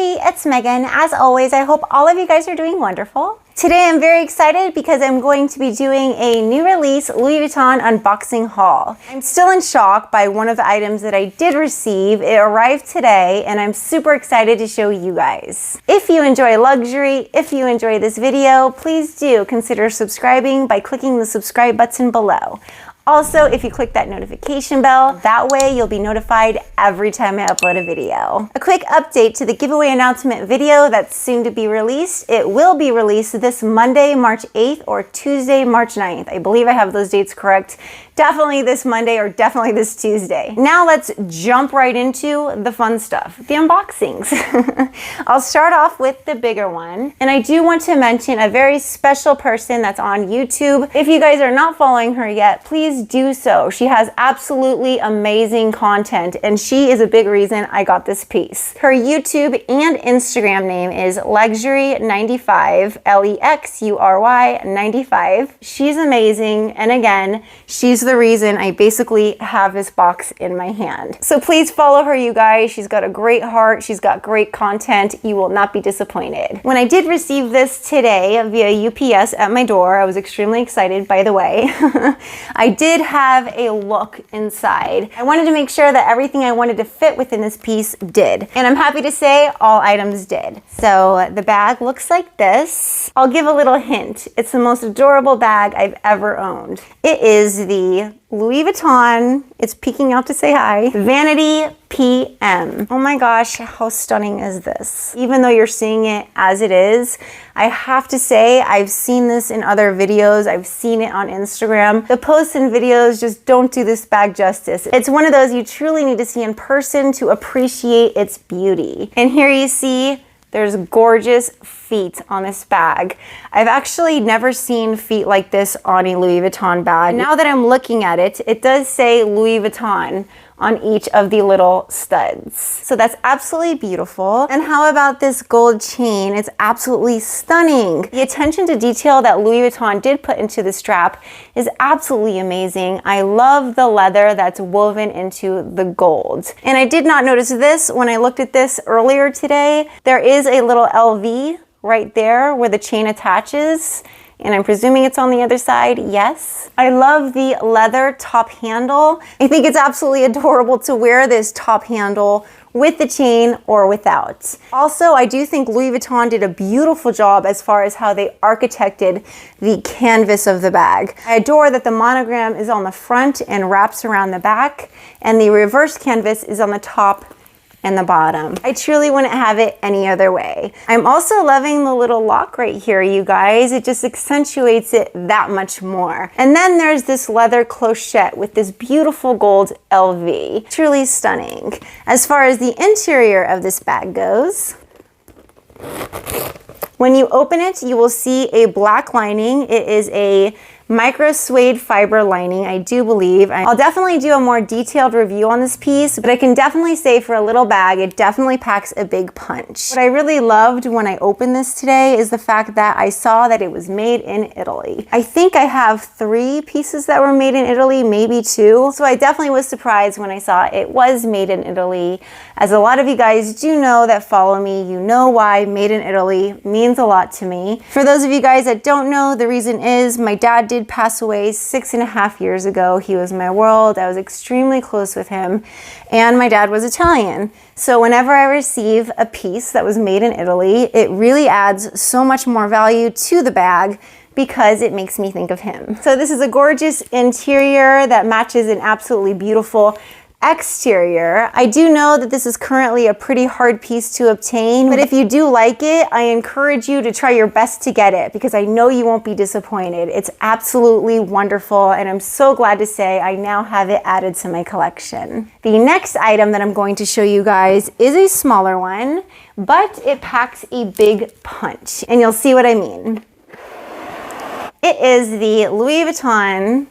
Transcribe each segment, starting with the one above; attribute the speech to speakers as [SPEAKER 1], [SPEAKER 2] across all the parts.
[SPEAKER 1] Hey, it's Megan. As always, I hope all of you guys are doing wonderful. Today I'm very excited because I'm going to be doing a new release Louis Vuitton unboxing haul. I'm still in shock by one of the items that I did receive. It arrived today and I'm super excited to show you guys. If you enjoy luxury, if you enjoy this video, please do consider subscribing by clicking the subscribe button below. Also, if you click that notification bell, that way you'll be notified every time I upload a video. A quick update to the giveaway announcement video that's soon to be released. It will be released this Monday, March 8th or Tuesday, March 9th. I believe I have those dates correct. Definitely this Monday or definitely this Tuesday. Now let's jump right into the fun stuff, the unboxings. I'll start off with the bigger one. And I do want to mention a very special person that's on YouTube. If you guys are not following her yet, please do so. She has absolutely amazing content and she is a big reason I got this piece. Her YouTube and Instagram name is Lexury95, L-E-X-U-R-Y 95. She's amazing, and again, she's the reason I basically have this box in my hand. So please follow her, you guys. She's got a great heart. She's got great content. You will not be disappointed. When I did receive this today via UPS at my door, I was extremely excited, by the way. I did have a look inside. I wanted to make sure that everything I wanted to fit within this piece did. And I'm happy to say all items did. So the bag looks like this. I'll give a little hint. It's the most adorable bag I've ever owned. It is the Louis Vuitton, it's peeking out to say hi, Vanity PM. Oh my gosh, how stunning is this? Even though you're seeing it as it is, I have to say I've seen this in other videos. I've seen it on Instagram. The posts and videos just don't do this bag justice. It's one of those you truly need to see in person to appreciate its beauty. And here you see there's gorgeous feet on this bag. I've actually never seen feet like this on a Louis Vuitton bag. Now that I'm looking at it, it does say Louis Vuitton on each of the little studs. So that's absolutely beautiful. And how about this gold chain? It's absolutely stunning. The attention to detail that Louis Vuitton did put into the strap is absolutely amazing. I love the leather that's woven into the gold. And I did not notice this when I looked at this earlier today. There is a little LV right there where the chain attaches. And I'm presuming it's on the other side, yes. I love the leather top handle. I think it's absolutely adorable to wear this top handle with the chain or without. Also, I do think Louis Vuitton did a beautiful job as far as how they architected the canvas of the bag. I adore that the monogram is on the front and wraps around the back, and the reverse canvas is on the top and the bottom. I truly wouldn't have it any other way. I'm also loving the little lock right here, you guys. It just accentuates it that much more. And then there's this leather clochette with this beautiful gold LV. Truly stunning. As far as the interior of this bag goes, when you open it, you will see a black lining. It is a micro suede fiber lining, I do believe. I'll definitely do a more detailed review on this piece, but I can definitely say for a little bag, it definitely packs a big punch. What I really loved when I opened this today is the fact that I saw that it was made in Italy. I think I have 3 pieces that were made in Italy, maybe 2. So I definitely was surprised when I saw it was made in Italy. As a lot of you guys do know that follow me, you know why made in Italy means a lot to me. For those of you guys that don't know, the reason is my dad did pass away 6.5 years ago. He was my world. I was extremely close with him, and my dad was Italian. So whenever I receive a piece that was made in Italy, it really adds so much more value to the bag because it makes me think of him. So this is a gorgeous interior that matches an absolutely beautiful exterior. I do know that this is currently a pretty hard piece to obtain, but if you do like it, I encourage you to try your best to get it because I know you won't be disappointed. It's absolutely wonderful, and I'm so glad to say I now have it added to my collection. The next item that I'm going to show you guys is a smaller one, but it packs a big punch, and you'll see what I mean. It is the Louis Vuitton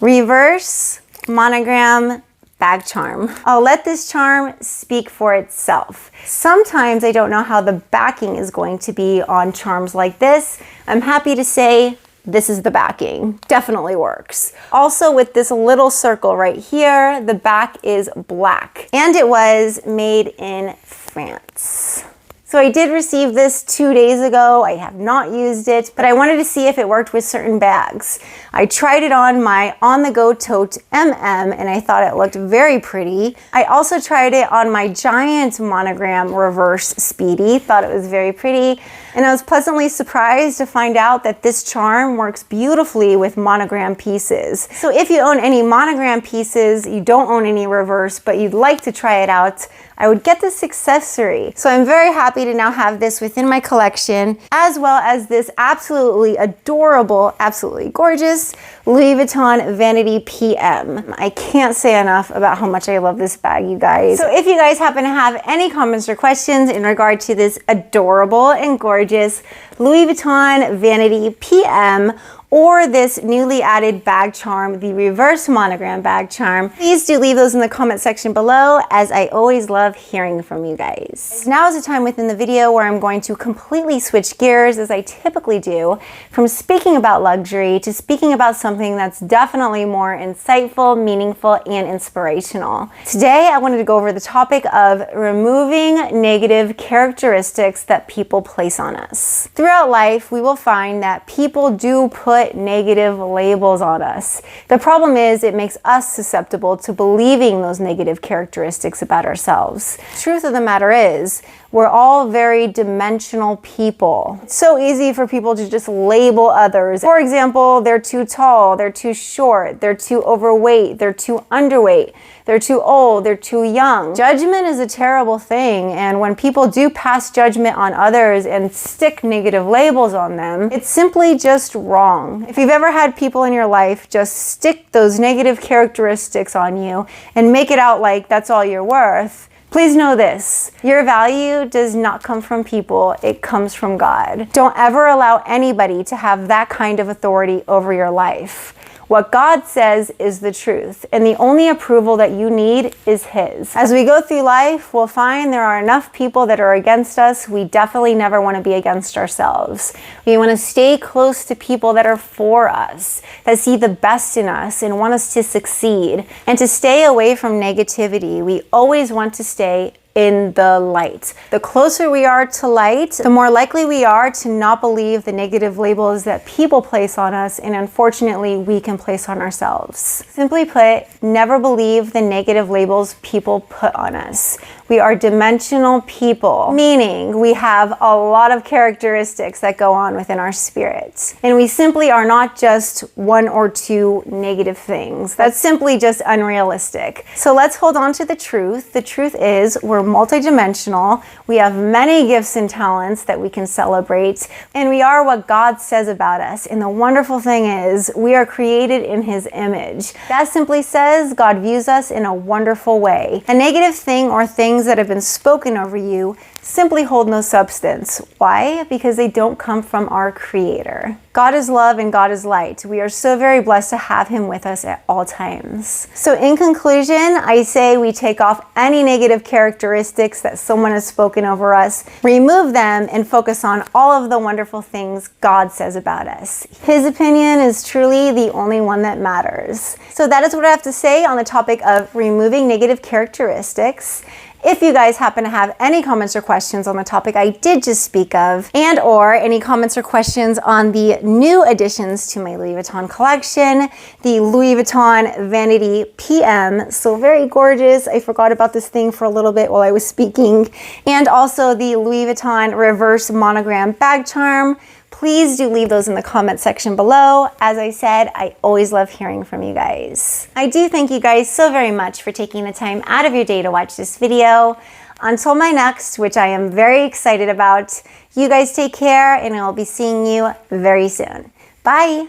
[SPEAKER 1] reverse monogram bag charm. I'll let this charm speak for itself. Sometimes I don't know how the backing is going to be on charms like this. I'm happy to say this is the backing. Definitely works. Also with this little circle right here, the back is black. And it was made in France. So I did receive this 2 days ago. I have not used it, but I wanted to see if it worked with certain bags. I tried it on my on-the-go tote MM and I thought it looked very pretty. I also tried it on my giant monogram reverse Speedy, thought it was very pretty. And I was pleasantly surprised to find out that this charm works beautifully with monogram pieces. So if you own any monogram pieces, you don't own any reverse, but you'd like to try it out, I would get this accessory. So I'm very happy to now have this within my collection, as well as this absolutely adorable, absolutely gorgeous Louis Vuitton Vanity PM. I can't say enough about how much I love this bag, you guys. So if you guys happen to have any comments or questions in regard to this adorable and gorgeous Louis Vuitton Vanity PM, or this newly added bag charm, the reverse monogram bag charm, please do leave those in the comment section below, as I always love hearing from you guys. Now is the time within the video where I'm going to completely switch gears, as I typically do, from speaking about luxury to speaking about something that's definitely more insightful, meaningful, and inspirational. Today, I wanted to go over the topic of removing negative characteristics that people place on us. Throughout life, we will find that people do put negative labels on us. The problem is it makes us susceptible to believing those negative characteristics about ourselves. The truth of the matter is, we're all very dimensional people. It's so easy for people to just label others. For example, they're too tall, they're too short, they're too overweight, they're too underweight, they're too old, they're too young. Judgment is a terrible thing, and when people do pass judgment on others and stick negative labels on them, it's simply just wrong. If you've ever had people in your life just stick those negative characteristics on you and make it out like that's all you're worth, please know this: your value does not come from people, it comes from God. Don't ever allow anybody to have that kind of authority over your life. What God says is the truth, and the only approval that you need is His. As we go through life, we'll find there are enough people that are against us. We definitely never want to be against ourselves. We want to stay close to people that are for us, that see the best in us and want us to succeed. And to stay away from negativity, we always want to stay in the light. The closer we are to light, the more likely we are to not believe the negative labels that people place on us, and unfortunately we can place on ourselves. Simply put, never believe the negative labels people put on us. We are dimensional people, meaning we have a lot of characteristics that go on within our spirits. And we simply are not just one or two negative things. That's simply just unrealistic. So let's hold on to the truth. The truth is, we're multidimensional. We have many gifts and talents that we can celebrate, and we are what God says about us. And the wonderful thing is, we are created in His image. That simply says God views us in a wonderful way. A negative thing or things that have been spoken over you simply hold no substance. Why? Because they don't come from our Creator. God is love and God is light. We are so very blessed to have Him with us at all times. So in conclusion, I say we take off any negative characteristics that someone has spoken over us, remove them, and focus on all of the wonderful things God says about us. His opinion is truly the only one that matters. So that is what I have to say on the topic of removing negative characteristics. If you guys happen to have any comments or questions on the topic I did just speak of, and or any comments or questions on the new additions to my Louis Vuitton collection, the Louis Vuitton Vanity PM, so very gorgeous. I forgot about this thing for a little bit while I was speaking, and also the Louis Vuitton Reverse Monogram Bag Charm, please do leave those in the comment section below. As I said, I always love hearing from you guys. I do thank you guys so very much for taking the time out of your day to watch this video. Until my next, which I am very excited about, you guys take care, and I will be seeing you very soon. Bye.